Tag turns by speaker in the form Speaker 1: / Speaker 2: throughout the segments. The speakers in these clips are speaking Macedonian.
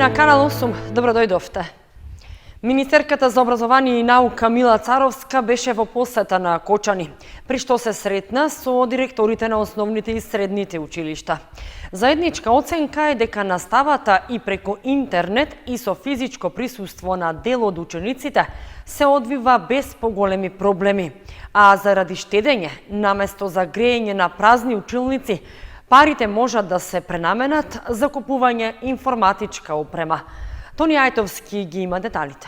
Speaker 1: на Канал 8, добро дојдовте. Министерката за образование и наука Мила Царовска беше во посета на Кочани, при што се сретна со директорите на основните и средните училишта. Заедничка оценка е дека наставата и преку интернет и со физичко присуство на дел од учениците се одвива без поголеми проблеми, а заради штедење, наместо за греење на празни училници, парите можат да се пренаменат за купување информатичка опрема. Тони Ајтовски ги има деталите.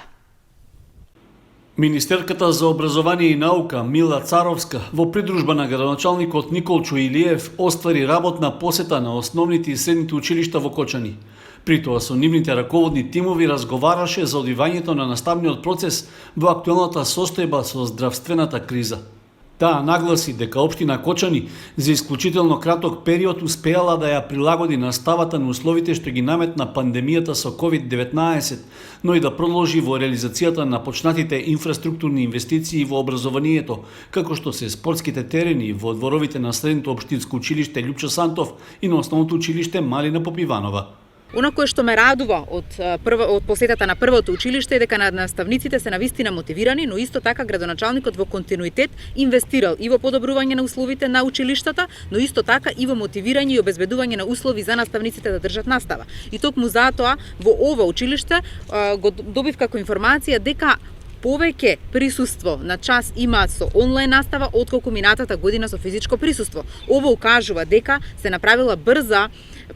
Speaker 2: Министерката за образование и наука Мила Царовска во придружба на градоначалникот Николчо Илиев оствари работна посета на основните и средните училишта во Кочани. При тоа со нивните раководни тимови разговараше за одвивањето на наставниот процес во актуелната состојба со здравствената криза. Таа нагласи дека општина Кочани за исклучително краток период успеала да ја прилагоди наставата на условите што ги наметна пандемијата со COVID-19, но и да продолжи во реализацијата на почнатите инфраструктурни инвестиции во образованието, како што се спортските терени во дворовите на средното општинско училиште Љупчо Сантов и на основното училиште Малина Попиванова.
Speaker 3: Оно кое што ме радува од посетата на првото училиште е дека наставниците се навистина мотивирани, но исто така градоначалникот во континуитет инвестирал и во подобрување на условите на училиштата, но исто така и во мотивирање и обезбедување на услови за наставниците да држат настава. И токму затоа во ова училиште го добив како информација дека повеќе присуство на час има со онлайн настава отколку минатата година со физичко присуство. Ова укажува дека се направила брза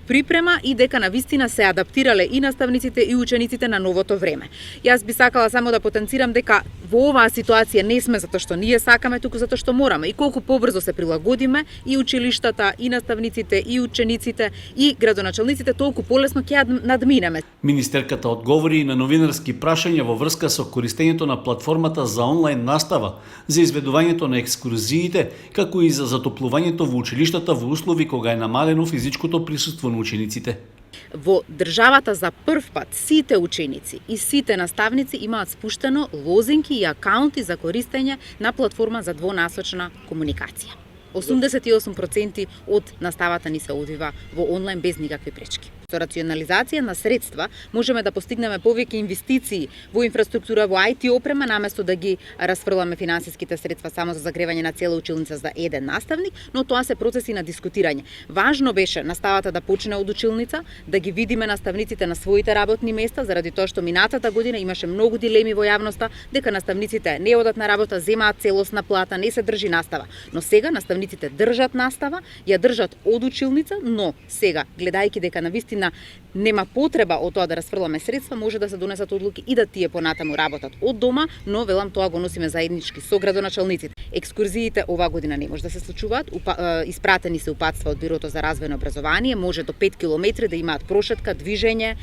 Speaker 3: припрема и дека навистина се адаптирале и наставниците и учениците на новото време. Јас би сакала само да потенцирам дека во оваа ситуација не сме затоа што ние сакаме, туку затоа што мораме. И колку побрзо се прилагодиме и училиштата, и наставниците, и учениците, и градоначалниците, толку полесно ќе ја надминеме.
Speaker 2: Министерката одговори и на новинарски прашања во врска со користењето на платформата за онлайн настава, за изведувањето на екскурзиите, како и за затоплувањето во училиштата во услови кога е намалено физичкото присуство на учениците.
Speaker 3: Во државата за прв пат сите ученици и сите наставници имаат спуштено лозинки и акаунти за користење на платформа за двонасочна комуникација. 88% од наставата ни се одвива во онлайн без никакви пречки. Со рационализација на средства можеме да постигнеме повеќе инвестиции во инфраструктура, во IT опрема, наместо да ги расфрламе финансиските средства само за загревање на цела училница за еден наставник, но тоа се процеси на дискутирање. Важно беше наставата да почне од училница, да ги видиме наставниците на своите работни места, заради тоа што минатата година имаше многу дилеми во јавноста дека наставниците не одат на работа, земаат целосна плата, не се држи настава. Но сега наставниците држат настава, ја држат од училница, но сега гледајќи дека навистина нема потреба од тоа да расфрламе средства, може да се донесат одлуки и да тие понатаму работат од дома, но велам тоа го носиме заеднички со градоначалниците. Екскурзиите оваа година не може да се случуваат, испратени се упатства од Бирото за развојно образование, може до 5 километри да имаат прошетка, движење,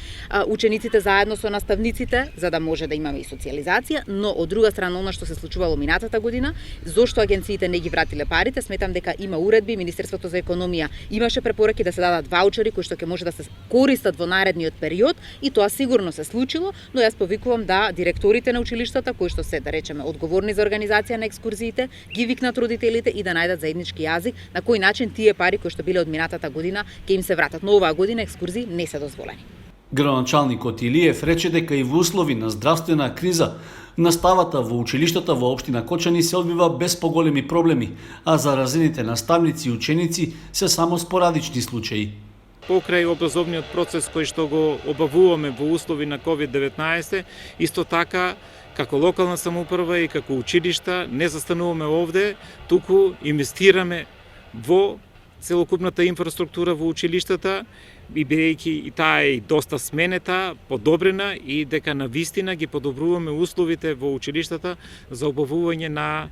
Speaker 3: учениците заедно со наставниците, за да може да имаме и социализација, но од друга страна она што се случувало минатата година, зошто агенциите не ги вратиле парите, сметам дека има уредби, Министерството за економија имаше препораки да се дадат ваучери кои што ќе може да се користат во наредниот период и тоа сигурно се случило, но јас повикувам да директорите на училиштата кои што се, да речеме, одговорни за организација на екскурзиите, ги викнат родителите и да најдат заеднички јазик на кој начин тие пари кои што биле од минатата година ќе им се вратат. Но оваа година екскурзии не се дозволени.
Speaker 2: Градоначалникот Илиев рече дека и во услови на здравствена криза наставата во училиштата во општина Кочани се одвива без поголеми проблеми, а заразените наставници и ученици се само спорадични случаи.
Speaker 4: Покрај образовниот процес кој што го обавуваме во услови на COVID-19, исто така како локална самоуправа и како училишта не застануваме овде, туку инвестираме во целокупната инфраструктура во училиштата, и бидејќи и таа е доста сменета, подобрена и дека навистина ги подобруваме условите во училиштата за обавување на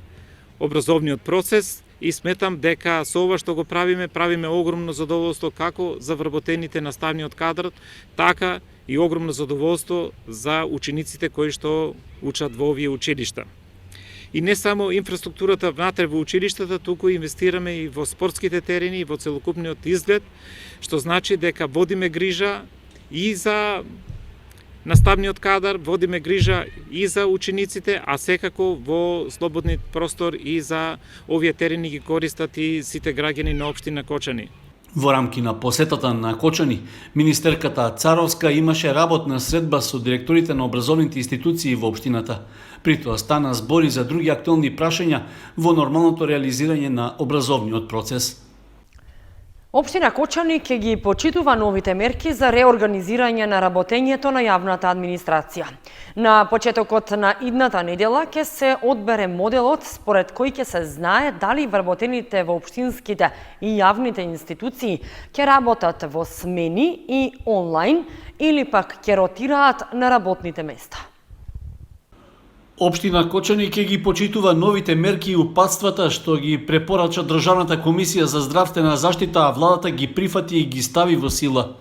Speaker 4: образовниот процес. И сметам дека со ова што го правиме огромно задоволство како за вработените наставниот кадар, така и огромно задоволство за учениците кои што учат во овие училишта. И не само инфраструктурата внатре во училиштата, туку инвестираме и во спортските терени и во целокупниот изглед, што значи дека водиме грижа и за наставниот кадар, водиме грижа и за учениците, а секако во слободниот простор и за овие терени ги користат и сите граѓани на општина Кочани.
Speaker 2: Во рамки на посетата на Кочани, министерката Царовска имаше работна средба со директорите на образовните институции во општината. При тоа стана збори за други актуелни прашања во нормалното реализирање на образовниот процес.
Speaker 1: Општина Кочани ќе ги почитува новите мерки за реорганизирање на работењето на јавната администрација. На почетокот на идната недела ќе се одбере моделот според кој ќе се знае дали вработените во општинските и јавните институции ќе работат во смени и онлайн или пак ќе ротираат на работните места.
Speaker 2: Општина Кочани ќе ги почитува новите мерки и упатствата што ги препорача Државната комисија за здравствена заштита, а владата ги прифати и ги стави во сила.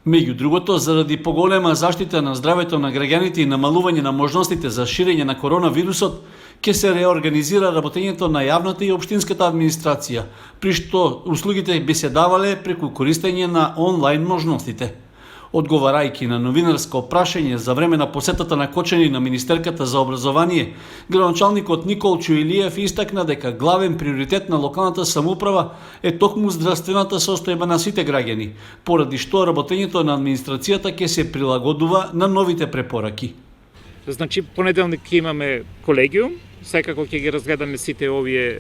Speaker 2: Меѓу другото, заради поголема заштита на здравето на граѓаните и намалување на можностите за ширење на коронавирусот, ќе се реорганизира работењето на јавната и општинската администрација, при што услугите би се давале преку користење на онлайн можностите. Одговарајќи на новинарско прашање за време на посетата на Кочани на министерката за образование, градоначалникот Николчо Илиев истакна дека главен приоритет на локалната самоуправа е токму здравствената состојба на сите граѓани, поради што работењето на администрацијата ќе се прилагодува на новите препораки.
Speaker 4: Значи, понеделник ќе имаме колегиум, секако ќе ги разгледаме сите овие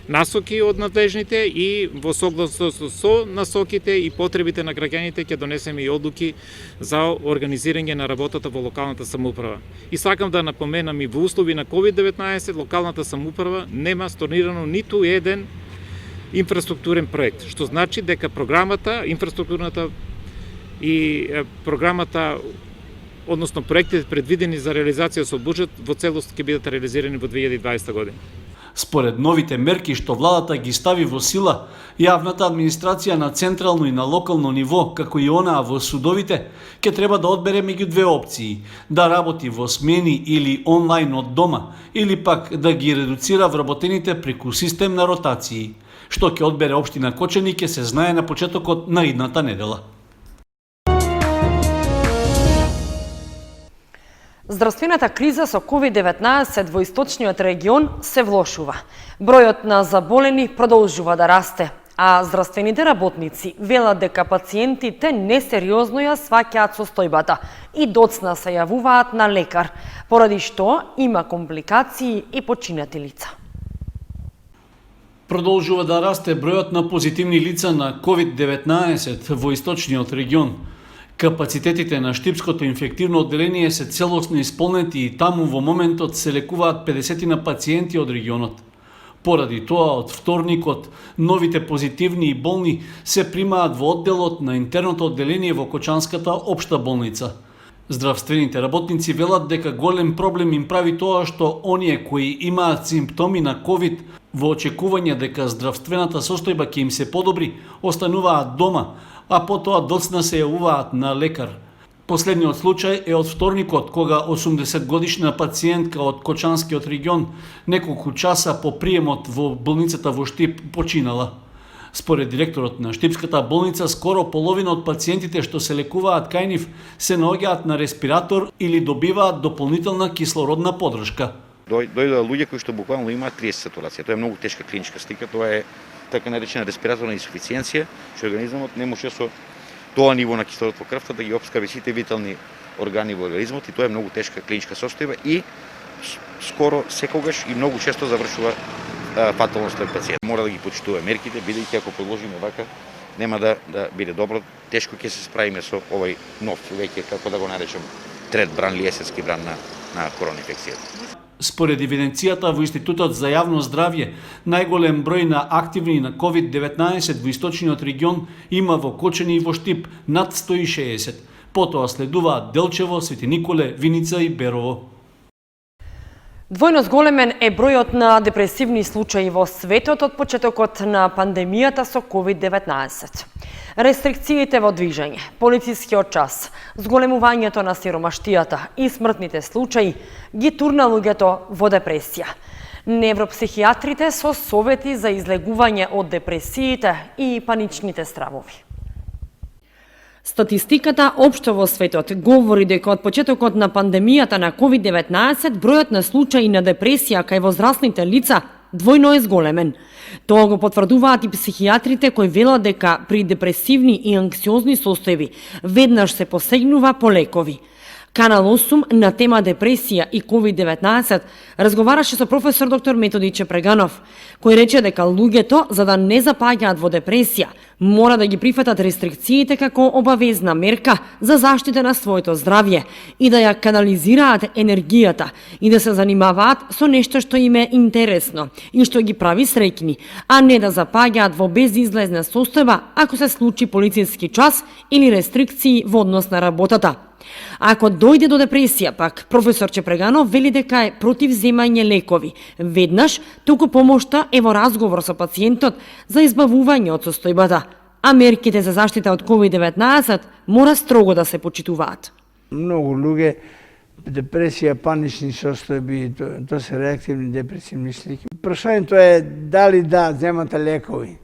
Speaker 4: насоки од надлежните и во согласност со насоките и потребите на граѓаните ќе донесеме и одлуки за организирање на работата во локалната самоуправа. И сакам да напоменам и во услови на COVID-19 локалната самоуправа нема stornирано ниту еден инфраструктурен проект, што значи дека програмата, инфраструктурната и програмата, односно проектите предвидени за реализација со буџет во целост ќе бидат реализирани во 2020 година.
Speaker 2: Според новите мерки што владата ги стави во сила, јавната администрација на централно и на локално ниво, како и онаа во судовите, ќе треба да одбере меѓу две опции: да работи во смени или онлайн од дома, или пак да ги редуцира вработените преку систем на ротации. Што ќе одбере општина Кочани ќе се знае на почетокот на идната недела.
Speaker 1: Здравствената криза со COVID-19 во источниот регион се влошува. Бројот на заболени продолжува да расте, а здравствените работници велат дека пациентите несериозно ја сваќаат состојбата и доцна се јавуваат на лекар, поради што има компликации и починати лица.
Speaker 2: Продолжува да расте бројот на позитивни лица на COVID-19 во источниот регион. Капацитетите на Штипското инфективно одделение се целосно исполнети и таму во моментот се лекуваат 50 на пациенти од регионот. Поради тоа, од вторникот, новите позитивни и болни се примаат во одделот на интерното одделение во Кочанската општа болница. Здравствените работници велат дека голем проблем им прави тоа што оние кои имаат симптоми на COVID во очекување дека здравствената состојба ќе им се подобри, остануваат дома, а потоа доцна се јавуваат на лекар. Последниот случај е од вторникот, кога 80-годишна пациентка од Кочанскиот регион неколку часа по приемот во болницата во Штип починала. Според директорот на Штипската болница, скоро половина од пациентите што се лекуваат кај нив се наоѓаат на респиратор или добиваат дополнителна кислородна поддршка.
Speaker 5: Дојдоа луѓе кои што буквално имаат 30 сатурација. Тоа е многу тешка клиничка слика, тоа е така наречена респираторна инсуфициенција, што организмот не може со тоа ниво на кислород во крвта да ги опскаби сите витални органи во организмот и тоа е многу тешка клиничка состојба и скоро секогаш и многу често завршува фатално след пациент. Мора да ги почитува мерките, бидејќи ако продолжиме вака нема да биде добро. Тешко ќе се справиме со овој нов, веќе како да го наречам, трет бран или есенски бран на коронавирусот.
Speaker 2: Според евиденцијата во Институтот за јавно здравје, најголем број на активни на COVID-19 во источниот регион има во Кочани и во Штип, над 160. Потоа следуваат Делчево, Свети Николе, Виница и Берово.
Speaker 1: Двојно зголемен е бројот на депресивни случаи во светот од почетокот на пандемијата со COVID-19. Рестрикциите во движење, полицискиот час, зголемувањето на сиромаштијата и смртните случаи ги турна луѓето во депресија. Невропсихијатрите со совети за излегување од депресиите и паничните стравови. Статистиката општо во светот говори дека од почетокот на пандемијата на COVID-19 бројот на случаи на депресија кај возрастните лица двојно е зголемен. Тоа го потврдуваат и психијатрите кои велат дека при депресивни и анксиозни состојби веднаш се посегнува по лекови. Канал 8 на тема депресија и COVID-19 разговараше со професор доктор Методи Чепреганов, кој рече дека луѓето, за да не запаѓаат во депресија, мора да ги прифатат рестрикциите како обавезна мерка за заштита на своето здравје и да ја канализираат енергијата и да се занимаваат со нешто што им е интересно и што ги прави среќни, а не да запаѓаат во безизлезна состојба ако се случи полициски час или рестрикции во однос на работата. Ако дојде до депресија, пак, професор Чепреганов вели дека е против земање лекови. Веднаш, туку помошта е во разговор со пациентот за избавување од состојбата, а мерките за заштита од COVID-19 мора строго да се почитуваат.
Speaker 6: Многу луѓе депресија, панични состојби, тоа се реактивни депресивни слики. Прашањето е дали да земате лекови.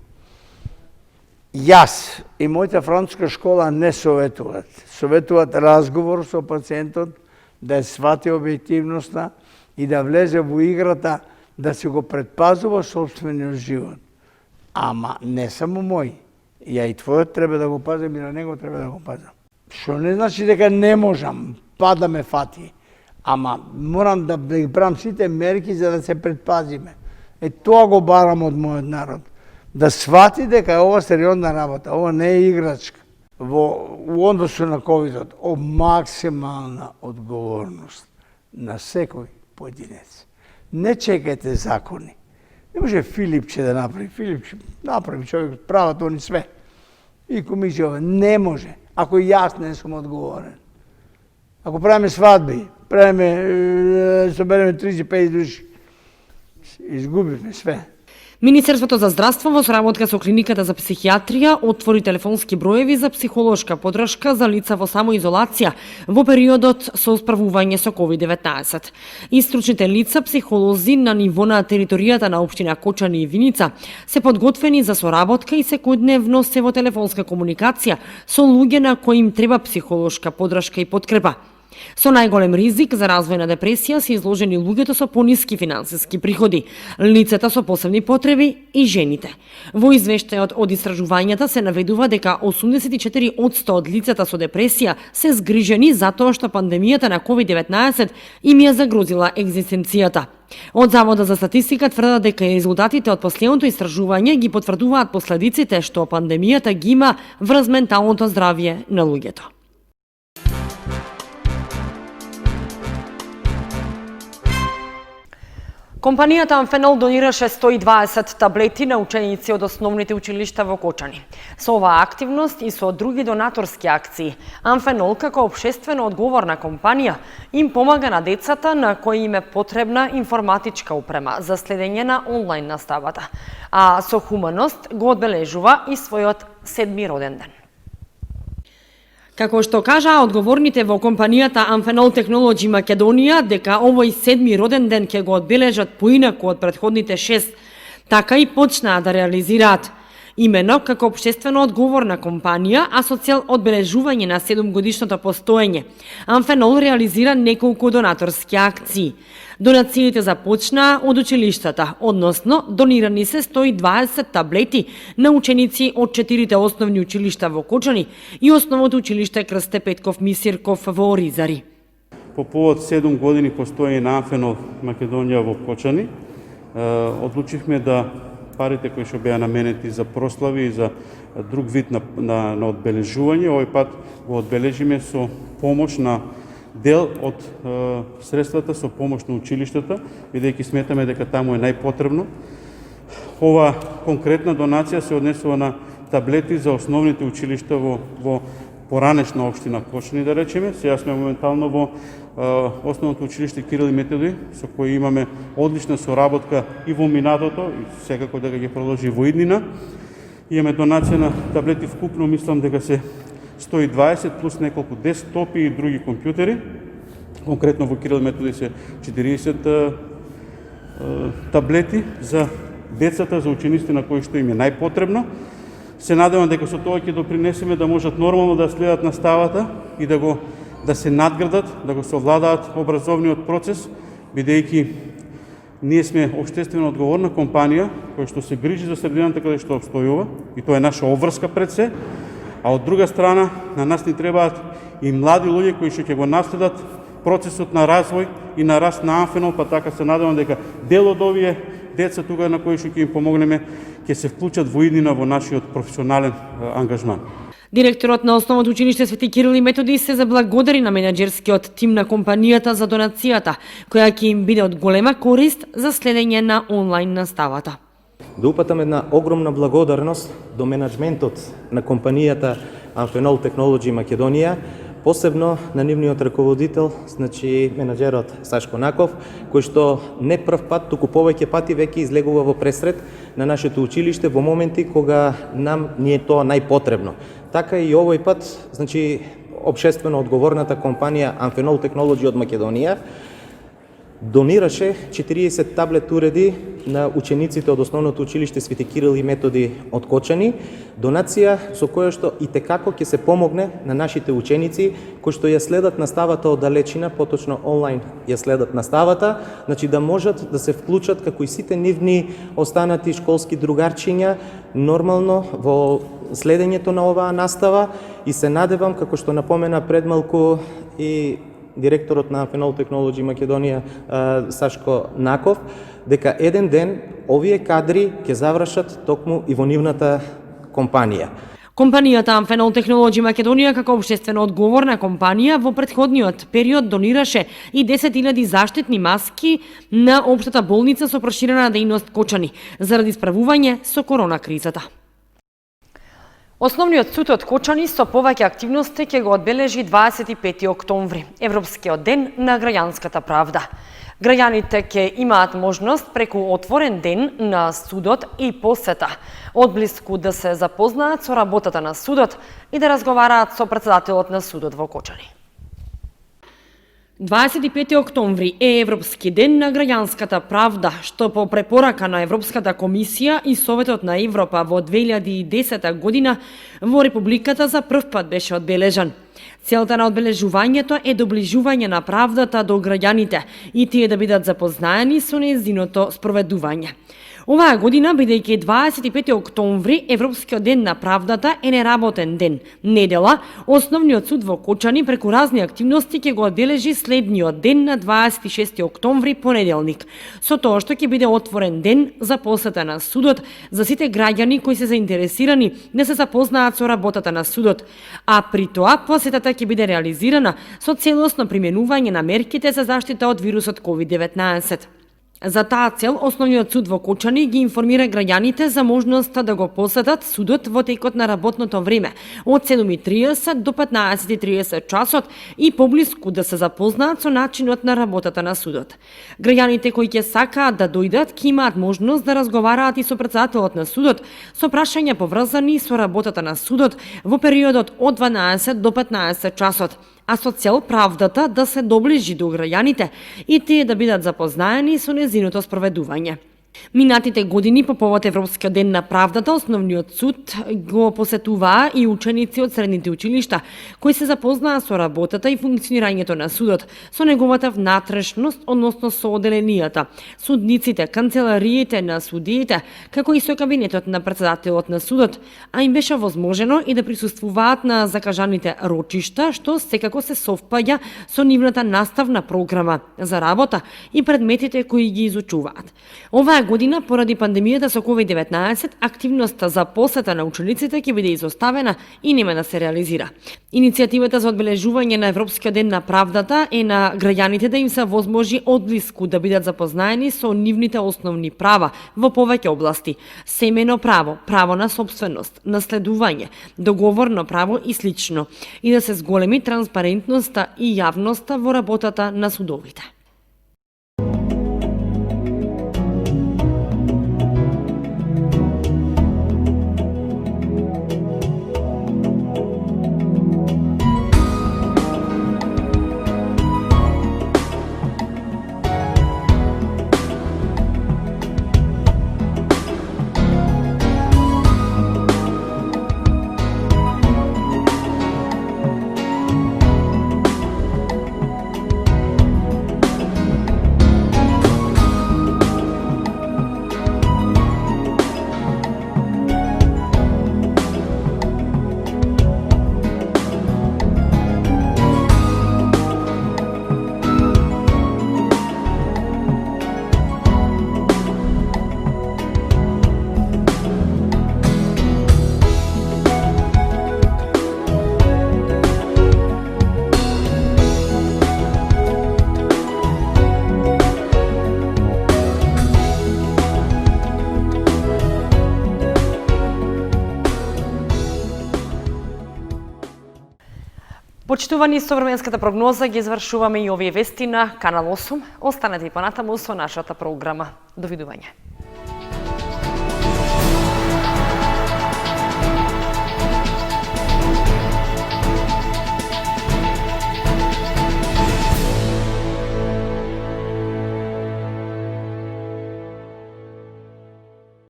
Speaker 6: Јас и мојата француска школа не советуваат. Советуваат разговор со пациентот, да ја свати објективноста и да влезе во играта, да се го предпазува собствениот живот. Ама не само мој. Ја и твојот треба да го пазам и на него треба да го пазам. Што не значи дека не можам, па да ме фати. Ама морам да ги правам сите мерки за да се предпазиме. Тоа го барам од мојот народ. Да свати дека е ова сериозна работа, ова не е играчка. Во односу на ковидот, максимална одговорност на секој поединец. Не чекајте закони. Не може Филипче да направи. Филипче направи, човек прават они све. И комисија не може, ако јас не сум одговорен. Ако правиме свадби, собереме 35 души, изгубивме све.
Speaker 1: Министерството за здравство во соработка со клиниката за психијатрија отвори телефонски броеви за психолошка подршка за лица во самоизолација во периодот со справување со COVID-19. И стручните лица, психолози на ниво на територијата на општина Кочани и Виница се подготвени за соработка и секојдневно се во телефонска комуникација со луѓе на кои им треба психолошка подршка и подкрепа. Со најголем ризик за развој на депресија се изложени луѓето со пониски финансиски приходи, лицата со посебни потреби и жените. Во извештајот од истражувањата се наведува дека 84% од лицата со депресија се згрижени затоа што пандемијата на COVID-19 им ја загрозила екзистенцијата. Од Заводот за статистика тврдат дека резултатите од последното истражување ги потврдуваат последиците што пандемијата ги има врз менталното здравје на луѓето. Компанијата Амфенол донираше 120 таблети на ученици од основните училишта во Кочани. Со оваа активност и со други донаторски акции, Амфенол како општествено одговорна компанија им помага на децата на кои им е потребна информатичка опрема за следење на онлайн наставата, а со хуманост го одбележува и својот 7-ми роден ден. Како што кажаа одговорните во компанијата Амфенол Технолоджи Македонија дека овој 7-ми роден ден ќе го одбележат поинаку од претходните 6, така и почнаа да реализираат. Имено како општествено одговорна компанија, а со цел одбележување на 7-годишното постоење, Амфенол реализира неколку донаторски акции. Донациите започнаа од училиштата, односно донирани се 120 таблети на ученици од 4 основни училишта во Кочани и основното училиште Крсте Петков Мисирков во Оризари.
Speaker 7: По повод 7 години постоење на Амфенол Македонија во Кочани, одлучивме да парите кои што беа наменети за прослави и за друг вид на одбележување, овој пат го одбележиме со помош на дел од средствата со помош на училиштата, бидејќи сметаме дека таму е најпотребно. Ова конкретна донација се однесува на таблети за основните училишта во поранешна општина Кочани, да речеме. Сега сме моментално во основното училиште Кирил и Методи, со кој имаме одлична соработка и во минатото, и секако дека ќе продолжи во иднина. Имаме донација на таблети вкупно, мислам дека се 120 плюс неколку десктопи и други компјутери. Конкретно во Кирил и Методи се 40 таблети за децата, за учениците на кои што им е најпотребно. Се надевам дека со тоа ќе допринесеме да можат нормално да следат наставата и да се надградат, да го совладаат образовниот процес, бидејќи Ние сме обществено одговорна компанија која што се грижи за средината каде што обстојува и тоа е наша обврска пред се, а од друга страна на нас ни требаат и млади луѓе кои што ќе го наследат процесот на развој и на раст на Амфенол, па така се надевам дека дел од овие деца тука на кои што ќе им помогнеме ќе се вклучат во иднина во нашиот професионален ангажман.
Speaker 1: Директорот на Основното училиште Свети Кирил и Методи се заблагодари на менаџерскиот тим на компанијата за донацијата, која ќе им биде од голема корист за следење на онлайн наставата.
Speaker 8: Да упатам една огромна благодарност до менеджментот на компанијата Amphenol Technology Македонија, посебно на нивниот раководител, значи менаџерот Сашко Наков, кој што не прв пат, туку повеќе пати веќе излегува во пресред на нашето училиште во моменти кога нам ни е тоа најпотребно. Така и овој пат, значи општествено одговорната компанија Amphenol Technology од Македонија донираше 40 таблет уреди на учениците од Основното училиште Свети Кирил и Методи од Кочани, донација со која што и текако ќе се помогне на нашите ученици кои што ја следат наставата од далечина, поточно онлайн ја следат наставата, значи да можат да се вклучат како и сите нивни останати школски другарчиња нормално во следењето на оваа настава и се надевам, како што напомена пред малку и директорот на Amphenol Technology Македонија Сашко Наков, дека еден ден овие кадри ќе завршат токму и во нивната компанија.
Speaker 1: Компанијата Amphenol Technology Македонија како општествено одговорна компанија во претходниот период донираше и 10.000 заштитни маски на општата болница со проширена дејност Кочани заради справување со корона кризата. Основниот суд од Кочани со повеќе активности ќе го одбележи 25 октомври, Европскиот ден на граѓанската правда. Граѓаните ќе имаат можност преку отворен ден на судот и посета одблиску да се запознаат со работата на судот и да разговараат со претседателот на судот во Кочани. 25 октомври е Европски ден на граѓанската правда, што по препорака на Европската комисија и Советот на Европа во 2010 година во Републиката за прв пат беше одбележан. Целта на одбележувањето е доближување на правдата до граѓаните и тие да бидат запознаени со нејзиното спроведување. Оваа година, бидејќи 25 октомври, Европскиот ден на правдата е неработен ден. Недела, Основниот суд во Кочани преку разни активности ќе го одбележи следниот ден на 26 октомври, понеделник, со тоа што ќе биде отворен ден за посета на судот за сите граѓани кои се заинтересирани да се запознаат со работата на судот, а при тоа посетата ќе биде реализирана со целосно применување на мерките за заштита од вирусот COVID-19. За таа цел, Основниот суд во Кочани ги информира граѓаните за можноста да го посетат судот во текот на работното време од 7:30 до 15:30 часот и поблиску да се запознаат со начинот на работата на судот. Граѓаните кои ќе сакаат да дојдат ќе имаат можност да разговараат и со претседателот на судот со прашања поврзани со работата на судот во периодот од 12 до 15 часот, а со цел правдата да се доближи до граѓаните и тие да бидат запознаени со нејзиното спроведување. Минатите години по повод Европскиот ден на правдата, Основниот суд го посетуваа и ученици од средните училишта, кои се запознаа со работата и функционирањето на судот, со неговата внатрешност, односно со оделенијата, судниците, канцелариите на судиите, како и со кабинетот на претседателот на судот, а им беше возможено и да присуствуваат на закажаните рочишта, што секако се совпаѓа со нивната наставна програма за работа и предметите кои ги изучуваат. Оваа година, поради пандемијата со COVID-19, активноста за посета на учениците ќе биде изоставена и нема да се реализира. Иницијативата за одбележување на Европскиот ден на правдата е на граѓаните да им се возможи одблиску да бидат запознаени со нивните основни права во повеќе области: семејно право, право на собственост, наследување, договорно право и слично, и да се зголеми транспарентноста и јавноста во работата на судовите. Почитувани, со временската прогноза ги извршуваме и овие вести на Канал 8. Останете и понатаму со нашата програма. Довидување.